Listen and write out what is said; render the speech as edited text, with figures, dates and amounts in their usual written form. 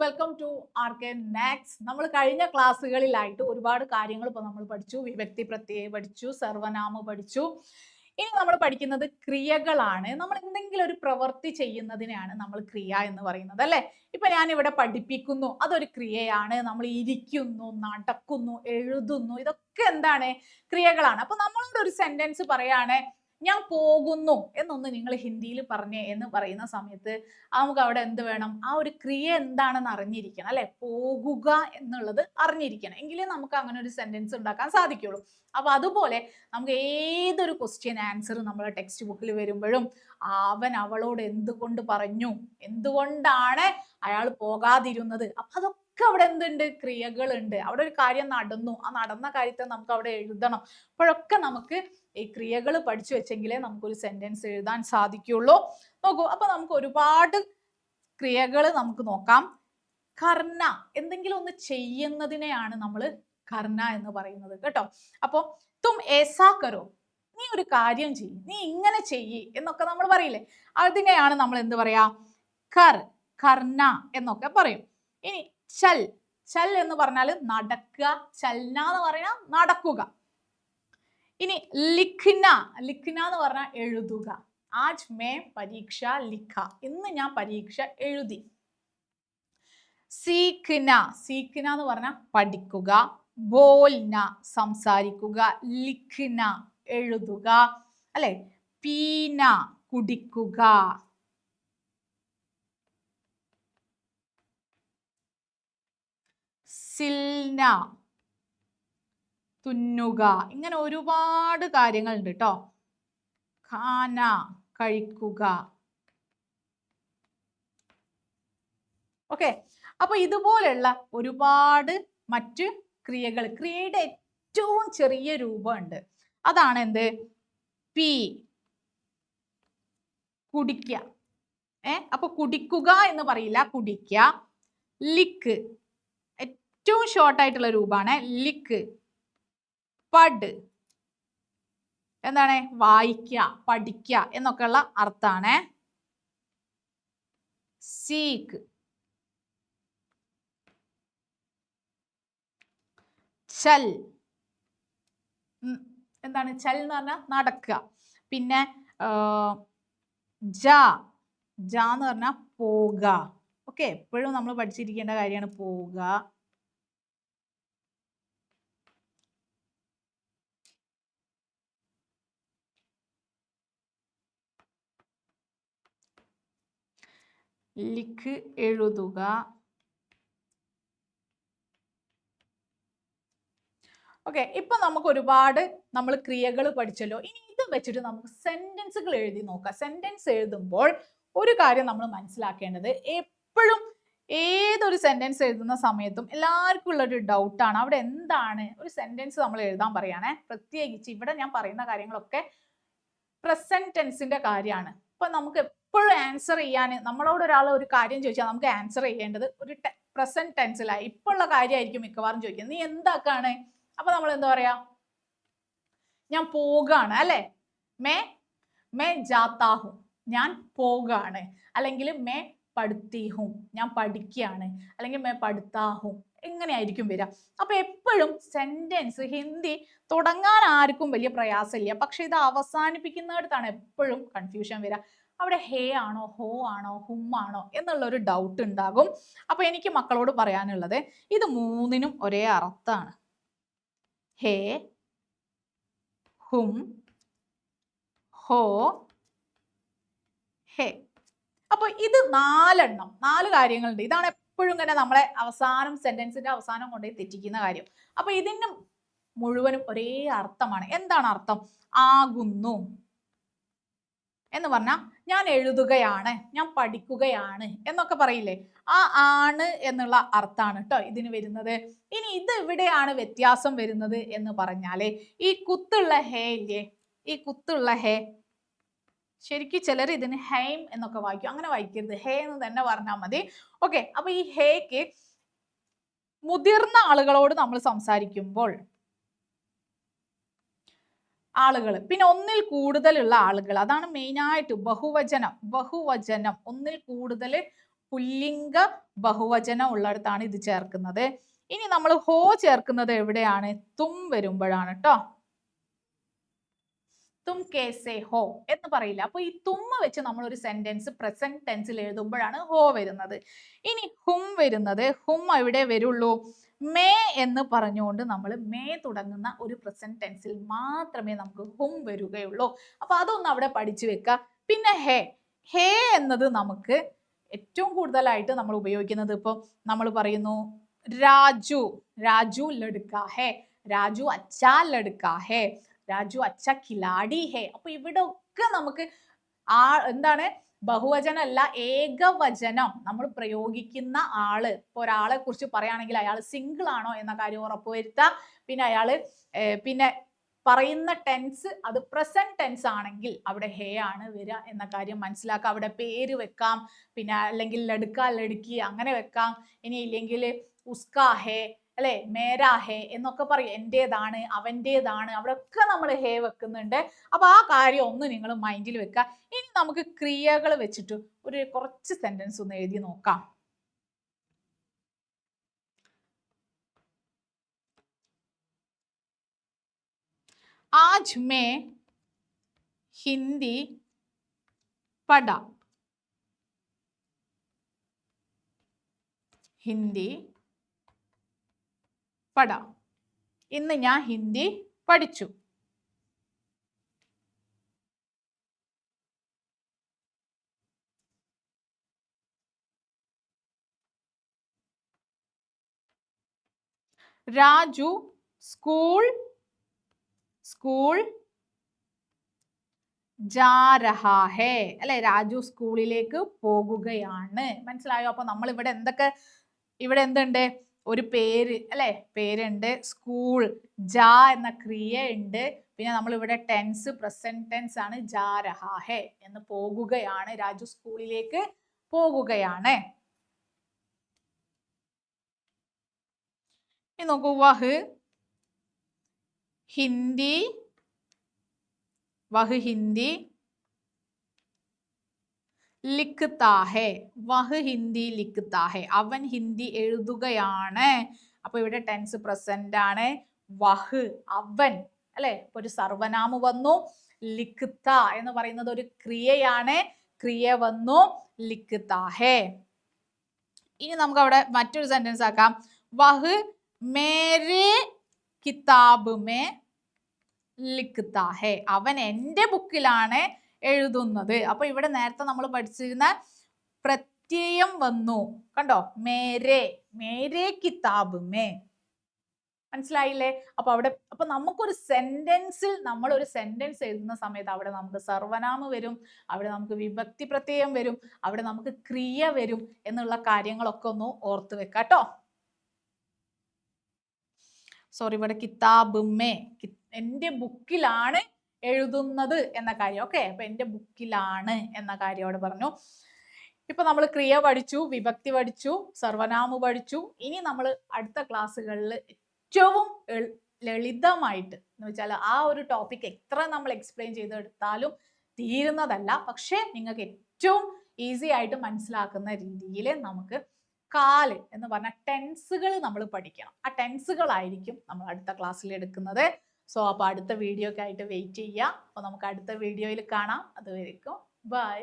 Welcome to ആർക്കെ maths. നമ്മൾ കഴിഞ്ഞ ക്ലാസ്സുകളിലായിട്ട് ഒരുപാട് കാര്യങ്ങൾ ഇപ്പോൾ നമ്മൾ പഠിച്ചു. വിഭക്തി പ്രത്യയം പഠിച്ചു, സർവനാമം പഠിച്ചു. ഇനി നമ്മൾ പഠിക്കുന്നത് ക്രിയകളാണ്. നമ്മൾ എന്തെങ്കിലും ഒരു പ്രവൃത്തി ചെയ്യുന്നതിനെയാണ് നമ്മൾ ക്രിയ എന്ന് പറയുന്നത്, അല്ലെ? ഇപ്പൊ ഞാൻ ഇവിടെ പഠിപ്പിക്കുന്നു, അതൊരു ക്രിയയാണ്. നമ്മൾ ഇരിക്കുന്നു, നടക്കുന്നു, എഴുതുന്നു, ഇതൊക്കെ എന്താണ്? ക്രിയകളാണ്. അപ്പൊ നമ്മളോട് ഒരു സെന്റൻസ് പറയാണ്, ഞാൻ പോകുന്നു എന്നൊന്ന് നിങ്ങൾ ഹിന്ദിയിൽ പറഞ്ഞേ എന്ന് പറയുന്ന സമയത്ത് നമുക്ക് അവിടെ എന്ത് വേണം? ആ ഒരു ക്രിയ എന്താണെന്ന് അറിഞ്ഞിരിക്കണം, അല്ലെ? പോകുക എന്നുള്ളത് അറിഞ്ഞിരിക്കണം, എങ്കിലേ നമുക്ക് അങ്ങനെ ഒരു സെന്റൻസ് ഉണ്ടാക്കാൻ സാധിക്കുള്ളൂ. അപ്പൊ അതുപോലെ നമുക്ക് ഏതൊരു ക്വസ്റ്റ്യൻ ആൻസർ നമ്മുടെ ടെക്സ്റ്റ് ബുക്കിൽ വരുമ്പോഴും അവൻ അവളോട് എന്തുകൊണ്ട് പറഞ്ഞു, എന്തുകൊണ്ടാണ് അയാൾ പോകാതിരുന്നത്, അപ്പൊ അതൊക്കെ അവിടെ എന്തുണ്ട്? ക്രിയകളുണ്ട്. അവിടെ ഒരു കാര്യം നടന്നു, ആ നടന്ന കാര്യത്തെ നമുക്ക് അവിടെ എഴുതണം. അപ്പോഴൊക്കെ നമുക്ക് ഈ ക്രിയകൾ പഠിച്ചു വെച്ചെങ്കിലേ നമുക്കൊരു സെന്റൻസ് എഴുതാൻ സാധിക്കുള്ളൂ. നോക്കൂ, അപ്പൊ നമുക്ക് ഒരുപാട് ക്രിയകൾ നമുക്ക് നോക്കാം. കർണ, എന്തെങ്കിലും ഒന്ന് ചെയ്യുന്നതിനെയാണ് നമ്മൾ കർണ എന്ന് പറയുന്നത്, കേട്ടോ. അപ്പൊ തും ഏസാ കരോ, നീ ഒരു കാര്യം ചെയ്യ്, നീ ഇങ്ങനെ ചെയ്യ് എന്നൊക്കെ നമ്മൾ പറയില്ലേ, അതിനെയാണ് നമ്മൾ എന്ത് പറയാ? കർണ എന്നൊക്കെ പറയും. ഇനി ചൽ, ചൽ എന്ന് പറഞ്ഞാൽ നടക്കുക, ചൽന എന്ന് പറഞ്ഞാൽ നടക്കുക. ഇനി ലിഖ്ന, ലിഖ്ന എന്ന് പറഞ്ഞാൽ എഴുതുക. ആജ് മേ പരീക്ഷ ലിഖ, ഇന്ന് ഞാൻ പരീക്ഷ എഴുതി. സീഖ്ന, സീഖ്ന എന്ന് പറഞ്ഞാൽ പഠിക്കുക. ബോൽന, സംസാരിക്കുക. ലിഖ്ന, എഴുതുക, അല്ലെ? പീന, കുടിക്കുക. സിൽന, തുന്നുക. ഇങ്ങനെ ഒരുപാട് കാര്യങ്ങൾ ഉണ്ട് കേട്ടോ. ഖാന, കഴിക്കുക. ഓക്കെ, അപ്പൊ ഇതുപോലെയുള്ള ഒരുപാട് മറ്റ് ക്രിയകൾ, ക്രിയയുടെ ഏറ്റവും ചെറിയ രൂപമുണ്ട്. അതാണ് എന്ത്? പി, കുടിക്കുക. അപ്പൊ കുടിക്കുക എന്ന് പറയില്ല, കുടിക്കുക. ലിക്ക്, ഏറ്റവും ഷോർട്ട് ആയിട്ടുള്ള രൂപമാണ് ലിക്ക്. പഡ്, എന്താണ്? വായിക്കുക, പഠിക്കുക എന്നൊക്കെയുള്ള അർത്ഥാണ്. സീക്ക്, ചൽ, എന്താണ്? ചൽ എന്ന് പറഞ്ഞാൽ നടക്കുക. പിന്നെ ജ, ജ എന്ന് പറഞ്ഞാൽ പോക. ഓക്കെ, എപ്പോഴും നമ്മൾ പഠിച്ചിരിക്കേണ്ട കാര്യമാണ് പോക. ലിഖ്, എഴുതുക. ഓക്കെ, ഇപ്പൊ നമുക്ക് ഒരുപാട് നമ്മൾ ക്രിയകൾ പഠിച്ചല്ലോ. ഇനി ഇത് വെച്ചിട്ട് നമുക്ക് സെന്റൻസുകൾ എഴുതി നോക്കാം. സെന്റൻസ് എഴുതുമ്പോൾ ഒരു കാര്യം നമ്മൾ മനസ്സിലാക്കേണ്ടത്, എപ്പോഴും ഏതൊരു സെന്റൻസ് എഴുതുന്ന സമയത്തും എല്ലാവർക്കും ഉള്ളൊരു ഡൗട്ടാണ്, അവിടെ എന്താണ് ഒരു സെന്റൻസ് നമ്മൾ എഴുതാൻ പറയുകയാണെ. പ്രത്യേകിച്ച് ഇവിടെ ഞാൻ പറയുന്ന കാര്യങ്ങളൊക്കെ പ്രസന്റ് ടെൻസിന്റെ കാര്യമാണ്. അപ്പൊ നമുക്ക് എപ്പോഴും ആൻസർ ചെയ്യാൻ, നമ്മളോട് ഒരാൾ ഒരു കാര്യം ചോദിച്ചാൽ നമുക്ക് ആൻസർ ചെയ്യേണ്ടത് ഒരു പ്രസന്റ് ടെൻസിലായി. ഇപ്പോൾ ഉള്ള കാര്യമായിരിക്കും മിക്കവാറും ചോദിക്കുന്നത്, നീ എന്താക്കാണ്? അപ്പൊ നമ്മൾ എന്താ പറയാ? ഞാൻ പോകാണ്, അല്ലെ? മേ ജാത്താ ഹും, ഞാൻ പോകാണ്. അല്ലെങ്കിൽ മേ പഠിത്തി ഹും, ഞാൻ പഠിക്കുകയാണ്. അല്ലെങ്കിൽ മേ പഠിത്താ ഹും, എങ്ങനെയായിരിക്കും വരിക? അപ്പൊ എപ്പോഴും സെന്റൻസ്, ഹിന്ദി തുടങ്ങാൻ ആർക്കും വലിയ പ്രയാസമില്ല, പക്ഷെ ഇത് അവസാനിപ്പിക്കുന്നിടത്താണ് എപ്പോഴും കൺഫ്യൂഷൻ വരിക. അവിടെ ഹേ ആണോ, ഹോ ആണോ, ഹും ആണോ എന്നുള്ളൊരു ഡൗട്ട് ഉണ്ടാകും. അപ്പൊ എനിക്ക് മക്കളോട് പറയാനുള്ളത്, ഇത് മൂന്നിനും ഒരേ അർത്ഥമാണ്. ഹേ, ഹും, ഹോ, ഹേ. അപ്പൊ ഇത് നാല് കാര്യങ്ങളുണ്ട്. ഇതാണ് എപ്പോഴും ഇങ്ങനെ നമ്മളെ അവസാനം, സെന്റൻസിന്റെ അവസാനം കൊണ്ടുപോയി തെറ്റിക്കുന്ന കാര്യം. അപ്പൊ ഇതിന് മുഴുവനും ഒരേ അർത്ഥമാണ്. എന്താണ് അർത്ഥം? ആകുന്നു എന്ന് പറഞ്ഞാൽ ഞാൻ എഴുതുകയാണ്, ഞാൻ പഠിക്കുകയാണ് എന്നൊക്കെ പറയില്ലേ, ആ ആണ് എന്നുള്ള അർത്ഥാണ് കേട്ടോ ഇതിന് വരുന്നത്. ഇനി ഇത് എവിടെയാണ് വ്യത്യാസം വരുന്നത് എന്ന് പറഞ്ഞാല്, ഈ കുത്തുള്ള ഹേ ഇല്ലേ, ഈ കുത്തുള്ള ഹേ, ശരിക്കും ചിലർ ഇതിന് ഹെയിം എന്നൊക്കെ വായിക്കും. അങ്ങനെ വായിക്കരുത്, ഹേ എന്ന് തന്നെ പറഞ്ഞാൽ മതി. ഓക്കെ, അപ്പൊ ഈ ഹേക്ക് മുതിർന്ന ആളുകളോട് നമ്മൾ സംസാരിക്കുമ്പോൾ ആളുകൾ, പിന്നെ ഒന്നിൽ കൂടുതലുള്ള ആളുകൾ, അതാണ് മെയിൻ ആയിട്ട് ബഹുവചനം. ബഹുവചനം, ഒന്നിൽ കൂടുതൽ പുല്ലിംഗ ബഹുവചനം ഉള്ളിടത്താണ് ഇത് ചേർക്കുന്നത്. ഇനി നമ്മൾ ഹോ ചേർക്കുന്നത് എവിടെയാണ്? തും വരുമ്പോഴാണ് കേട്ടോ. തും കേസേ ഹോ എന്ന് പറയില്ല. അപ്പൊ ഈ തുമ്മ വെച്ച് നമ്മൾ ഒരു സെന്റൻസ് പ്രസന്റ് ടെൻസിൽ എഴുതുമ്പോഴാണ് ഹോ വരുന്നത്. ഇനി ഹും വരുന്നത്, ഹും എവിടെ വരുള്ളൂ? മേ എന്ന് പറഞ്ഞുകൊണ്ട് നമ്മൾ മേ തുടങ്ങുന്ന ഒരു പ്രസന്റ് ടെൻസിൽ മാത്രമേ നമുക്ക് ഹും വരികയുള്ളൂ. അപ്പൊ അതൊന്ന് അവിടെ പഠിച്ചു വെക്കുക. പിന്നെ ഹേ, ഹേ എന്നത് നമുക്ക് ഏറ്റവും കൂടുതലായിട്ട് നമ്മൾ ഉപയോഗിക്കുന്നത്, ഇപ്പൊ നമ്മൾ പറയുന്നു രാജു, രാജു ലഡ്കാ ഹേ, രാജു അച്ഛാ ലഡ്കാ ഹേ, രാജു അച്ഛ ഖിലാഡി ഹേ. അപ്പൊ ഇവിടെ ഒക്കെ നമുക്ക് എന്താണ് ബഹുവചനമല്ല, ഏകവചനം നമ്മൾ പ്രയോഗിക്കുന്ന ആള്. ഇപ്പൊ ഒരാളെ കുറിച്ച് പറയുകയാണെങ്കിൽ അയാൾ സിംഗിൾ ആണോ എന്ന കാര്യം ഉറപ്പുവരുത്താം. പിന്നെ അയാള് പിന്നെ പറയുന്ന ടെൻസ് അത് പ്രസന്റ് ടെൻസ് ആണെങ്കിൽ അവിടെ ഹേ ആണ് വരിക എന്ന കാര്യം മനസ്സിലാക്കാം. അവിടെ പേര് വെക്കാം, പിന്നെ അല്ലെങ്കിൽ ലഡ്ക ലഡ്കി അങ്ങനെ വെക്കാം. ഇനി ഇല്ലെങ്കിൽ ഉസ്കാ ഹേ അല്ലെ, മേരാ ഹേ എന്നൊക്കെ പറയും. എന്റേതാണ്, അവന്റേതാണ്, അവിടെ ഒക്കെ നമ്മൾ ഹേ വെക്കുന്നുണ്ട്. അപ്പൊ ആ കാര്യം ഒന്ന് നിങ്ങൾ മൈൻഡിൽ വെക്കുക. ഇനി നമുക്ക് ക്രിയകൾ വെച്ചിട്ട് ഒരു കുറച്ച് സെന്റൻസ് ഒന്ന് എഴുതി നോക്കാം. आज मैं हिंदी पढ़ा, ഹിന്ദി പഠ, ഇന്ന് ഞാൻ ഹിന്ദി പഠിച്ചു. രാജു സ്കൂൾ ജാ രഹാ ഹേ അല്ലെ, രാജു സ്കൂളിലേക്ക് പോകുകയാണ്. മനസ്സിലായോ? അപ്പൊ നമ്മൾ ഇവിടെ എന്തുണ്ട്? ഒരു പേര് അല്ലെ, പേരുണ്ട്, സ്കൂൾ, ജാ എന്ന ക്രിയ ഉണ്ട്, പിന്നെ നമ്മൾ ഇവിടെ ടെൻസ് പ്രസന്റ് ടെൻസ് ആണ്, ജാ രഹാ ഹേ എന്ന് പോകുകയാണ്, രാജു സ്കൂളിലേക്ക് പോകുകയാണ്. ഇനി നോക്കൂ, വഹ് ഹിന്ദി ലിഖ്താ ഹേ, വഹ് ഹിന്ദി ലിഖ്താ ഹേ, അവൻ ഹിന്ദി എഴുതുകയാണ്. അപ്പൊ ഇവിടെ ടെൻസ് പ്രസന്റ് ആണ്, വഹ് അവൻ അല്ലെ, ഒരു സർവനാമം വന്നു. ലിഖ്ത എന്ന് പറയുന്നത് ഒരു ക്രിയയാണ്, ക്രിയ വന്നു, ലിഖ്താ ഹേ. ഇനി നമുക്ക് അവിടെ മറ്റൊരു സെന്റൻസ് ആക്കാം, വഹ് മേരെ കിതാബ് മേ ലിഖ്താ ഹേ, അവൻ എൻ്റെ ബുക്കിലാണ് എഴുതുന്നത്. അപ്പൊ ഇവിടെ നേരത്തെ നമ്മൾ പഠിച്ചിരുന്ന പ്രത്യയം വന്നു കണ്ടോ, മേരെ കിതാബ് മേ. മനസ്സിലായില്ലേ? അപ്പൊ നമുക്കൊരു സെന്റൻസിൽ നമ്മൾ ഒരു സെന്റൻസ് എഴുതുന്ന സമയത്ത് അവിടെ നമുക്ക് സർവനാമം വരും, അവിടെ നമുക്ക് വിഭക്തി പ്രത്യയം വരും, അവിടെ നമുക്ക് ക്രിയ വരും എന്നുള്ള കാര്യങ്ങളൊക്കെ ഒന്ന് ഓർത്ത് വെക്കാട്ടോ. സോറി, ഇവിടെ കിതാബ് മേ, എൻ്റെ ബുക്കിലാണ് എഴുതുന്നത് എന്ന കാര്യം. ഓക്കെ, അപ്പൊ എൻ്റെ ബുക്കിലാണ് എന്ന കാര്യം അവിടെ പറഞ്ഞു. ഇപ്പൊ നമ്മൾ ക്രിയ പഠിച്ചു, വിഭക്തി പഠിച്ചു, സർവനാമം പഠിച്ചു. ഇനി നമ്മൾ അടുത്ത ക്ലാസ്സുകളിൽ ഏറ്റവും ലളിതമായിട്ട് എന്ന് വെച്ചാൽ ആ ഒരു ടോപ്പിക് എത്ര നമ്മൾ എക്സ്പ്ലെയിൻ ചെയ്തെടുത്താലും തീരുന്നതല്ല, പക്ഷെ നിങ്ങൾക്ക് ഏറ്റവും ഈസി ആയിട്ട് മനസ്സിലാക്കുന്ന രീതിയിൽ നമുക്ക് കാല് എന്ന് പറഞ്ഞ ടെൻസുകൾ നമ്മൾ പഠിക്കണം. ആ ടെൻസുകളായിരിക്കും നമ്മൾ അടുത്ത ക്ലാസ്സിൽ എടുക്കുന്നത്. സോ അപ്പൊ അടുത്ത വീഡിയോ ഒക്കെ ആയിട്ട് വെയിറ്റ് ചെയ്യുക. അപ്പൊ നമുക്ക് അടുത്ത വീഡിയോയിൽ കാണാം. അതുവരെക്കും ബൈ.